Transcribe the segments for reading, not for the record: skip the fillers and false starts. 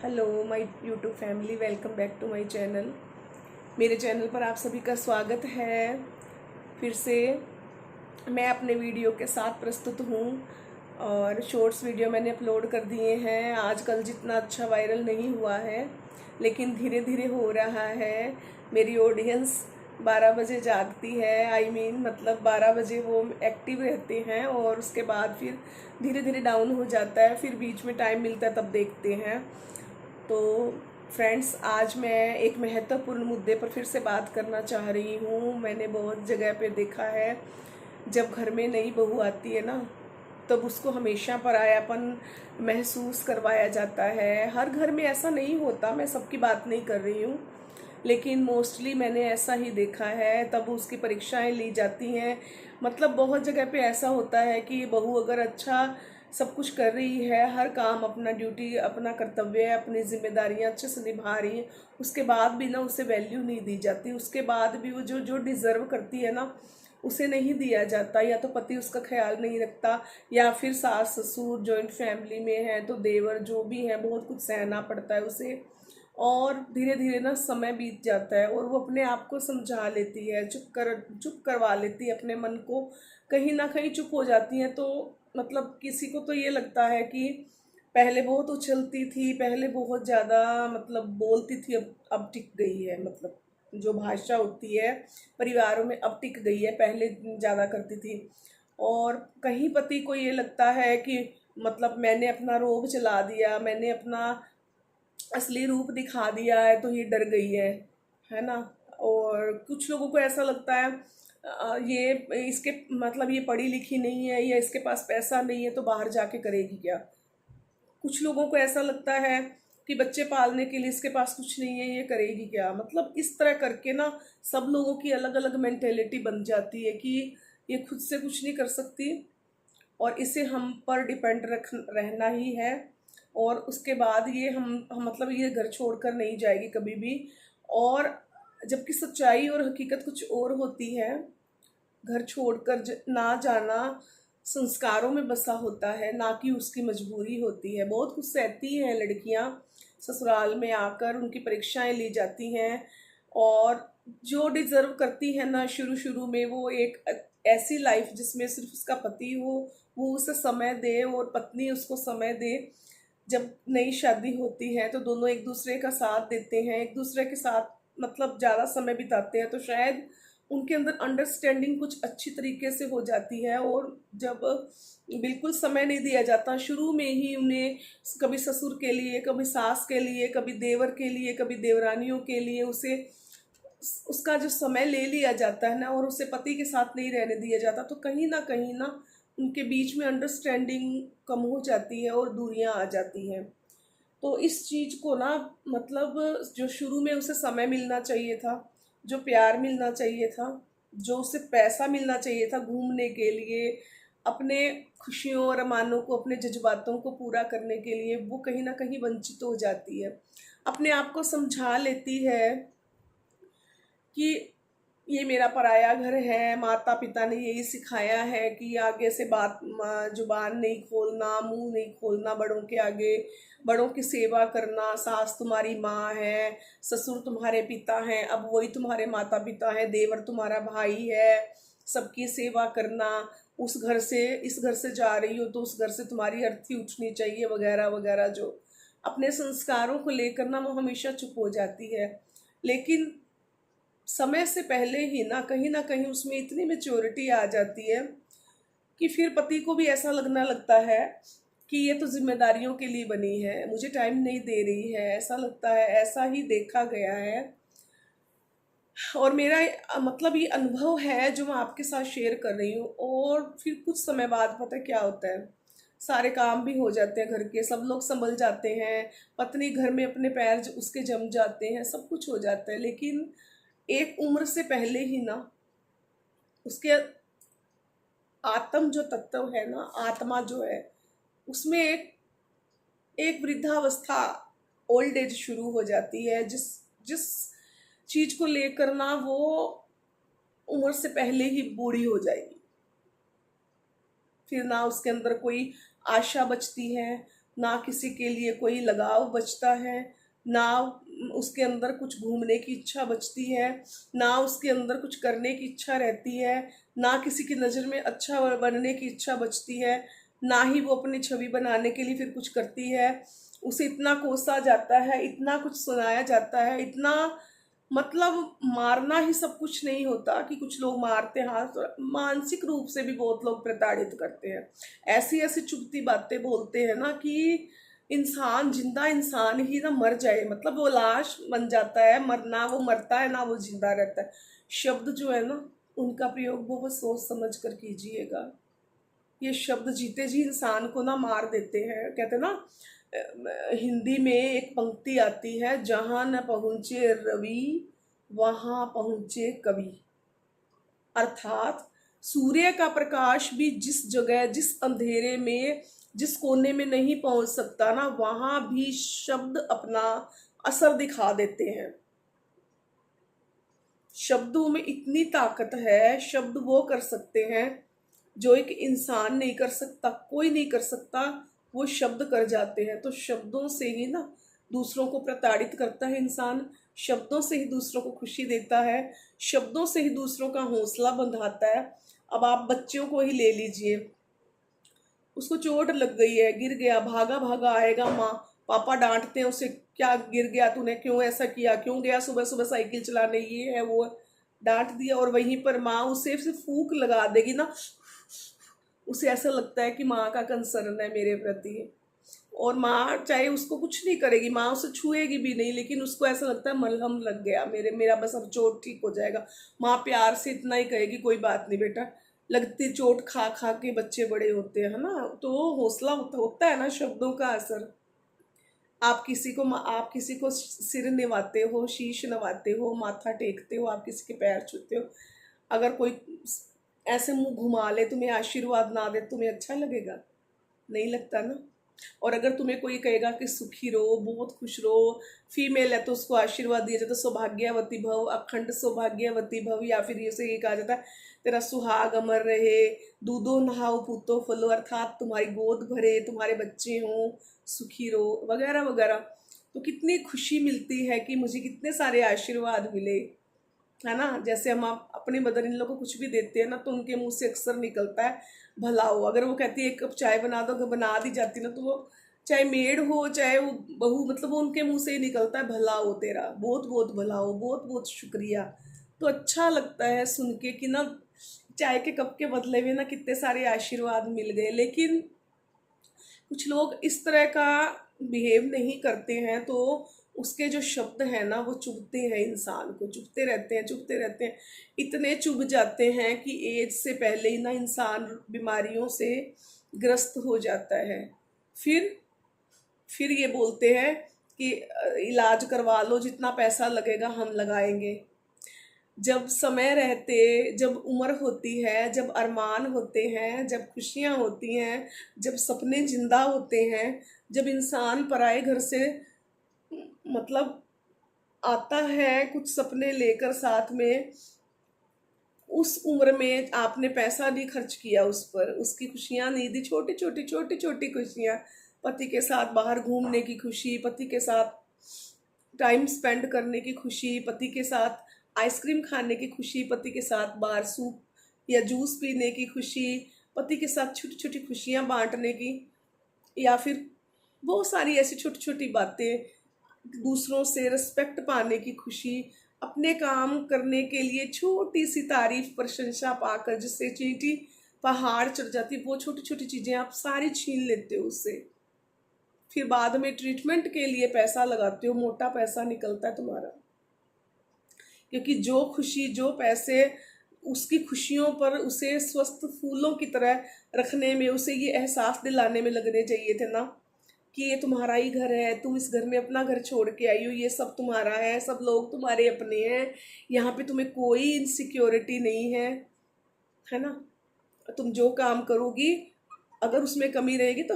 Hello my YouTube family, welcome back to my channel. मेरे channel पर आप सभी का स्वागत है। फिर से मैं अपने वीडियो के साथ प्रस्तुत हूँ और शॉर्ट्स वीडियो मैंने अपलोड कर दिए हैं। आजकल जितना अच्छा वायरल नहीं हुआ है, लेकिन धीरे धीरे हो रहा है। मेरी ऑडियंस 12 बजे जागती है, मतलब 12 बजे वो एक्टिव रहते हैं और उसके बाद फिर धीरे धीरे डाउन हो जाता है। फिर बीच में टाइम मिलता है तब देखते हैं। तो फ्रेंड्स, आज मैं एक महत्वपूर्ण मुद्दे पर फिर से बात करना चाह रही हूँ। मैंने बहुत जगह पे देखा है, जब घर में नई बहू आती है ना, तब उसको हमेशा परायापन महसूस करवाया जाता है। हर घर में ऐसा नहीं होता, मैं सबकी बात नहीं कर रही हूँ, लेकिन मोस्टली मैंने ऐसा ही देखा है। तब उसकी परीक्षाएं ली जाती हैं। मतलब बहुत जगह पे ऐसा होता है कि बहू अगर अच्छा सब कुछ कर रही है, हर काम अपना ड्यूटी, अपना कर्तव्य, अपनी जिम्मेदारियां अच्छे से निभा रही है, उसके बाद भी ना उसे वैल्यू नहीं दी जाती। उसके बाद भी वो जो जो डिज़र्व करती है ना, उसे नहीं दिया जाता। या तो पति उसका ख्याल नहीं रखता, या फिर सास ससुर जॉइंट फैमिली में है तो देवर जो भी है, बहुत कुछ सहना पड़ता है उसे। और धीरे धीरे ना समय बीत जाता है और वो अपने आप को समझा लेती है, चुप करवा लेती है अपने मन को, कहीं ना कहीं चुप हो जाती है। तो मतलब किसी को तो ये लगता है कि पहले बहुत उछलती थी, पहले बहुत ज़्यादा मतलब बोलती थी, अब टिक गई है। मतलब जो भाषा होती है परिवारों में अब टिक गई है, पहले ज़्यादा करती थी। और कहीं पति को ये लगता है कि मतलब मैंने अपना रोब चला दिया, मैंने अपना असली रूप दिखा दिया है, तो ये डर गई है ना। और कुछ लोगों को ऐसा लगता है ये इसके मतलब ये पढ़ी लिखी नहीं है, या इसके पास पैसा नहीं है, तो बाहर जाके करेगी क्या। कुछ लोगों को ऐसा लगता है कि बच्चे पालने के लिए इसके पास कुछ नहीं है, ये करेगी क्या। मतलब इस तरह करके ना सब लोगों की अलग अलग मेंटेलिटी बन जाती है कि ये खुद से कुछ नहीं कर सकती और इसे हम पर डिपेंड रख रहना ही है। और उसके बाद ये हम मतलब ये घर छोड़कर नहीं जाएगी कभी भी। और जबकि सच्चाई और हकीकत कुछ और होती है। घर छोड़कर ना जाना संस्कारों में बसा होता है, ना कि उसकी मजबूरी होती है। बहुत कुछ सहती हैं लड़कियां, ससुराल में आकर उनकी परीक्षाएं ली जाती हैं। और जो डिजर्व करती है ना, शुरू शुरू में वो एक ऐसी लाइफ जिसमें सिर्फ उसका पति हो, वो उसे समय दे और पत्नी उसको समय दे। जब नई शादी होती है तो दोनों एक दूसरे का साथ देते हैं, एक दूसरे के साथ मतलब ज़्यादा समय बिताते हैं, तो शायद उनके अंदर अंडरस्टैंडिंग कुछ अच्छी तरीके से हो जाती है। और जब बिल्कुल समय नहीं दिया जाता, शुरू में ही उन्हें कभी ससुर के लिए, कभी सास के लिए, कभी देवर के लिए, कभी देवरानियों के लिए उसे उसका जो समय ले लिया जाता है ना, और उसे पति के साथ नहीं रहने दिया जाता, तो कहीं ना उनके बीच में अंडरस्टैंडिंग कम हो जाती है और दूरियां आ जाती हैं। तो इस चीज को ना, मतलब जो शुरू में उसे समय मिलना चाहिए था, जो प्यार मिलना चाहिए था, जो उसे पैसा मिलना चाहिए था घूमने के लिए, अपने खुशियों और अरमानों को, अपने जज्बातों को पूरा करने के लिए, वो कहीं ना कहीं वंचित हो जाती है। अपने आप को समझा लेती है कि ये मेरा पराया घर है, माता पिता ने यही सिखाया है कि आगे से बात जुबान नहीं खोलना, मुंह नहीं खोलना बड़ों के आगे, बड़ों की सेवा करना। सास तुम्हारी माँ है, ससुर तुम्हारे पिता हैं, अब वही तुम्हारे माता पिता हैं, देवर तुम्हारा भाई है, सबकी सेवा करना। उस घर से इस घर से जा रही हो तो उस घर से तुम्हारी अर्थी उठनी चाहिए, वगैरह वगैरह। जो अपने संस्कारों को लेकर ना वो हमेशा चुप हो जाती है। लेकिन समय से पहले ही ना कहीं उसमें इतनी मेच्योरिटी आ जाती है कि फिर पति को भी ऐसा लगना लगता है कि ये तो जिम्मेदारियों के लिए बनी है, मुझे टाइम नहीं दे रही है, ऐसा लगता है। ऐसा ही देखा गया है। और मेरा मतलब ये अनुभव है जो मैं आपके साथ शेयर कर रही हूँ। और फिर कुछ समय बाद पता है क्या होता है, सारे काम भी हो जाते हैं घर के, सब लोग संभल जाते हैं, पत्नी घर में अपने पैर उसके जम जाते हैं, सब कुछ हो जाता है। लेकिन एक उम्र से पहले ही ना उसके आत्म जो तत्व है ना, आत्मा जो है, उसमें एक एक वृद्धावस्था, ओल्ड एज शुरू हो जाती है। जिस जिस चीज को लेकर ना वो उम्र से पहले ही बूढ़ी हो जाएगी। फिर ना उसके अंदर कोई आशा बचती है, ना किसी के लिए कोई लगाव बचता है, ना उसके अंदर कुछ घूमने की इच्छा बचती है, ना उसके अंदर कुछ करने की इच्छा रहती है, ना किसी की नज़र में अच्छा बनने की इच्छा बचती है, ना ही वो अपनी छवि बनाने के लिए फिर कुछ करती है। उसे इतना कोसा जाता है, इतना कुछ सुनाया जाता है, इतना मतलब मारना ही सब कुछ नहीं होता कि कुछ लोग मारते हैं, हाँ, तो मानसिक रूप से भी बहुत लोग प्रताड़ित करते हैं। ऐसी ऐसी चुभती बातें बोलते हैं ना कि इंसान, जिंदा इंसान ही ना मर जाए, मतलब वो लाश बन जाता है, मरना वो मरता है ना वो जिंदा रहता है। शब्द जो है ना, उनका प्रयोग बहुत सोच समझ कर कीजिएगा। ये शब्द जीते जी इंसान को ना मार देते हैं। कहते हैं ना, हिंदी में एक पंक्ति आती है, जहां न पहुंचे रवि वहां पहुंचे कवि। अर्थात सूर्य का प्रकाश भी जिस जगह, जिस अंधेरे में, जिस कोने में नहीं पहुंच सकता ना, वहां भी शब्द अपना असर दिखा देते हैं। शब्दों में इतनी ताकत है, शब्द वो कर सकते हैं जो एक इंसान नहीं कर सकता, कोई नहीं कर सकता, वो शब्द कर जाते हैं। तो शब्दों से ही ना दूसरों को प्रताड़ित करता है इंसान, शब्दों से ही दूसरों को खुशी देता है, शब्दों से ही दूसरों का हौसला बंधाता है। अब आप बच्चों को ही ले लीजिए, उसको चोट लग गई है, गिर गया, भागा भागा आएगा, माँ पापा डांटते हैं उसे, क्या गिर गया तूने, क्यों ऐसा किया, क्यों गया सुबह सुबह साइकिल चलाने, ये है वो है, डांट दिया। और वहीं पर माँ उसे सिर्फ फूंक लगा देगी ना, उसे ऐसा लगता है कि माँ का कंसर्न है मेरे प्रति। और माँ चाहे उसको कुछ नहीं करेगी, माँ उसे छुएगी भी नहीं, लेकिन उसको ऐसा लगता है मलहम लग गया मेरा बस अब चोट ठीक हो जाएगा। माँ प्यार से इतना ही कहेगी, कोई बात नहीं बेटा, लगती चोट खा खा के बच्चे बड़े होते हैं ना। तो हौसला होता है ना शब्दों का असर। आप किसी को सिर निवाते हो, शीश नवाते हो, माथा टेकते हो, आप किसी के पैर छूते हो, अगर कोई ऐसे मुंह घुमा ले, तुम्हें आशीर्वाद ना दे, तुम्हें अच्छा लगेगा? नहीं लगता ना। और अगर तुम्हें कोई कहेगा कि सुखी रहो, बहुत खुश रहो, फीमेल है तो उसको आशीर्वाद दिया जाता है, सौभाग्यवती भव, अखंड सौभाग्यवती भव, या फिर ये कहा जाता है तेरा सुहाग अमर रहे, दूधो नहाओ पूतो फलो, अर्थात तुम्हारी गोद भरे, तुम्हारे बच्चे हों, सुखी रहो, वगैरह वगैरह। तो कितनी खुशी मिलती है कि मुझे कितने सारे आशीर्वाद मिले, है ना। जैसे हम आप अपने मदर इन लोग को कुछ भी देते हैं ना, तो उनके मुंह से अक्सर निकलता है भला हो। अगर वो कहती है एक कप चाय बना दो, अगर बना दी जाती ना, तो वो चाहे मेड हो चाहे वो बहू, मतलब वो उनके मुंह से ही निकलता है भला हो तेरा, बहुत बहुत भला हो, बहुत बहुत शुक्रिया। तो अच्छा लगता है सुन के कि ना चाय के कप के बदले में ना कितने सारे आशीर्वाद मिल गए। लेकिन कुछ लोग इस तरह का बिहेव नहीं करते हैं, तो उसके जो शब्द हैं ना वो चुभते हैं, इंसान को चुभते रहते हैं, चुभते रहते हैं, इतने चुभ जाते हैं कि एज से पहले ही ना इंसान बीमारियों से ग्रस्त हो जाता है। फिर फिर ये बोलते हैं कि इलाज करवा लो, जितना पैसा लगेगा हम लगाएंगे। जब समय रहते, जब उम्र होती है, जब अरमान होते हैं, जब खुशियाँ होती हैं, जब सपने जिंदा होते हैं, जब इंसान पराए घर से मतलब आता है कुछ सपने लेकर साथ में, उस उम्र में आपने पैसा नहीं खर्च किया उस पर, उसकी खुशियाँ नहीं दी, छोटी छोटी छोटी छोटी खुशियाँ, पति के साथ बाहर घूमने की खुशी, पति के साथ टाइम स्पेंड करने की खुशी, पति के साथ आइसक्रीम खाने की खुशी, पति के साथ बाहर सूप या जूस पीने की खुशी, पति के साथ छोटी छोटी खुशियाँ बांटने की, या फिर बहुत सारी ऐसी छोटी छोटी बातें, दूसरों से रिस्पेक्ट पाने की खुशी, अपने काम करने के लिए छोटी सी तारीफ प्रशंसा पाकर जिससे चींटी पहाड़ चढ़ जाती, वो छोटी छोटी चीज़ें आप सारी छीन लेते हो उससे। फिर बाद में ट्रीटमेंट के लिए पैसा लगाते हो, मोटा पैसा निकलता है तुम्हारा, क्योंकि जो खुशी, जो पैसे उसकी खुशियों पर, उसे स्वस्थ फूलों की तरह रखने में, उसे ये एहसास दिलाने में लगने चाहिए थे ना कि ये तुम्हारा ही घर है, तुम इस घर में अपना घर छोड़ के आई हो, ये सब तुम्हारा है, सब लोग तुम्हारे अपने हैं, यहाँ पे तुम्हें कोई इनसिक्योरिटी नहीं है ना। तुम जो काम करोगी अगर उसमें कमी रहेगी तो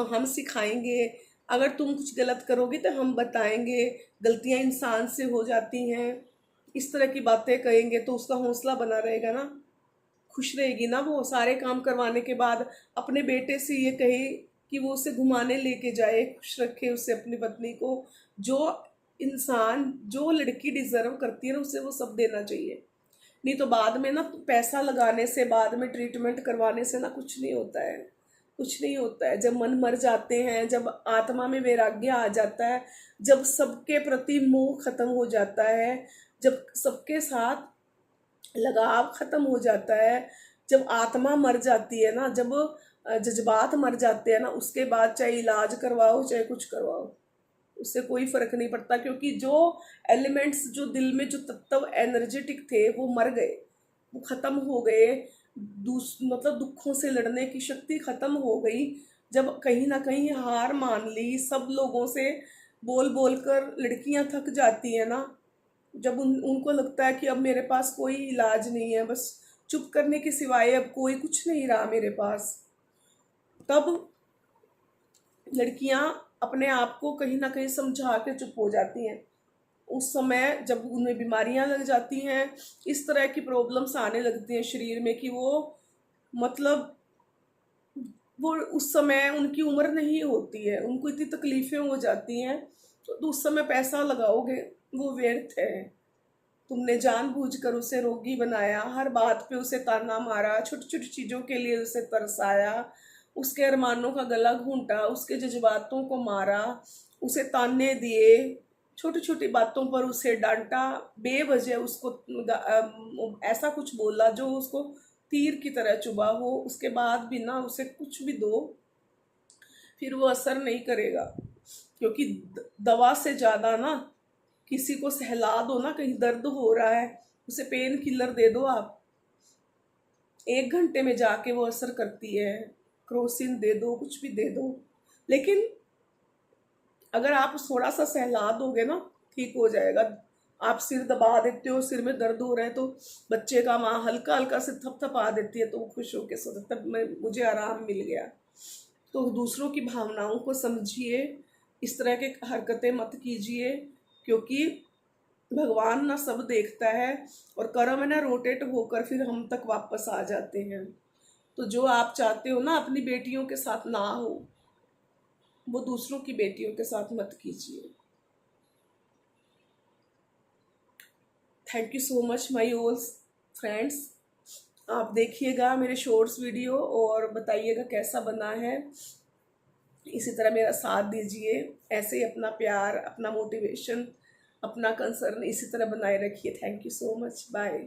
हम सिखाएंगे, अगर तुम कुछ गलत करोगे तो हम बताएंगे, गलतियां इंसान से हो जाती हैं, इस तरह की बातें कहेंगे तो उसका हौसला बना रहेगा ना, खुश रहेगी ना वो। सारे काम करवाने के बाद अपने बेटे से ये कहे कि वो उसे घुमाने लेके जाए, खुश रखे उसे, अपनी पत्नी को। जो इंसान, जो लड़की डिजर्व करती है ना, उसे वो सब देना चाहिए। नहीं तो बाद में ना पैसा लगाने से, बाद में ट्रीटमेंट करवाने से ना कुछ नहीं होता है, कुछ नहीं होता है। जब मन मर जाते हैं, जब आत्मा में वैराग्य आ जाता है, जब सबके प्रति मोह खत्म हो जाता है, जब सबके साथ लगाव खत्म हो जाता है, जब आत्मा मर जाती है ना, जब जज्बात मर जाते हैं ना, उसके बाद चाहे इलाज करवाओ चाहे कुछ करवाओ, उससे कोई फर्क नहीं पड़ता। क्योंकि जो एलिमेंट्स, जो दिल में जो तत्व एनर्जेटिक थे, वो मर गए, वो खत्म हो गए। मतलब दुखों से लड़ने की शक्ति खत्म हो गई। जब कहीं ना कहीं हार मान ली, सब लोगों से बोल बोल कर लड़कियां थक जाती है ना, जब उनको लगता है कि अब मेरे पास कोई इलाज नहीं है, बस चुप करने के सिवाय अब कोई कुछ नहीं रहा मेरे पास, तब लड़कियां अपने आप को कहीं ना कहीं समझा के चुप हो जाती हैं। उस समय जब उन्हें बीमारियां लग जाती हैं, इस तरह की प्रॉब्लम्स आने लगती हैं शरीर में, कि वो मतलब वो उस समय उनकी उम्र नहीं होती है, उनको इतनी तकलीफें हो जाती हैं, तो उस समय पैसा लगाओगे वो व्यर्थ है। तुमने जानबूझकर उसे रोगी बनाया, हर बात पे उसे ताना मारा, छोटी छोटी चीज़ों के लिए उसे तरसाया, उसके अरमानों का गला घूंटा, उसके जज्बातों को मारा, उसे ताने दिए, छोटी छोटी बातों पर उसे डांटा, बेवजह उसको ऐसा कुछ बोला जो उसको तीर की तरह चुभा हो। उसके बाद भी ना उसे कुछ भी दो, फिर वो असर नहीं करेगा। क्योंकि दवा से ज़्यादा ना, किसी को सहला दो ना, कहीं दर्द हो रहा है, उसे पेन किलर दे दो आप, 1 घंटे में जाके वो असर करती है। क्रोसिन दे दो, कुछ भी दे दो, लेकिन अगर आप थोड़ा सा सहला दोगे ना, ठीक हो जाएगा। आप सिर दबा देते हो, सिर में दर्द हो रहा है, तो बच्चे का माँ हल्का हल्का से थपथपा देती है, तो वो खुश होकर सोचता तब मैं मुझे आराम मिल गया। तो दूसरों की भावनाओं को समझिए, इस तरह के हरकतें मत कीजिए, क्योंकि भगवान ना सब देखता है, और कर्म है ना रोटेट होकर फिर हम तक वापस आ जाते हैं। तो जो आप चाहते हो ना अपनी बेटियों के साथ ना हो, वो दूसरों की बेटियों के साथ मत कीजिए। Thank you so much my all friends. आप देखिएगा मेरे शॉर्ट्स वीडियो और बताइएगा कैसा बना है। इसी तरह मेरा साथ दीजिए, ऐसे ही अपना प्यार, अपना मोटिवेशन, अपना कंसर्न इसी तरह बनाए रखिए। Thank you so much, bye.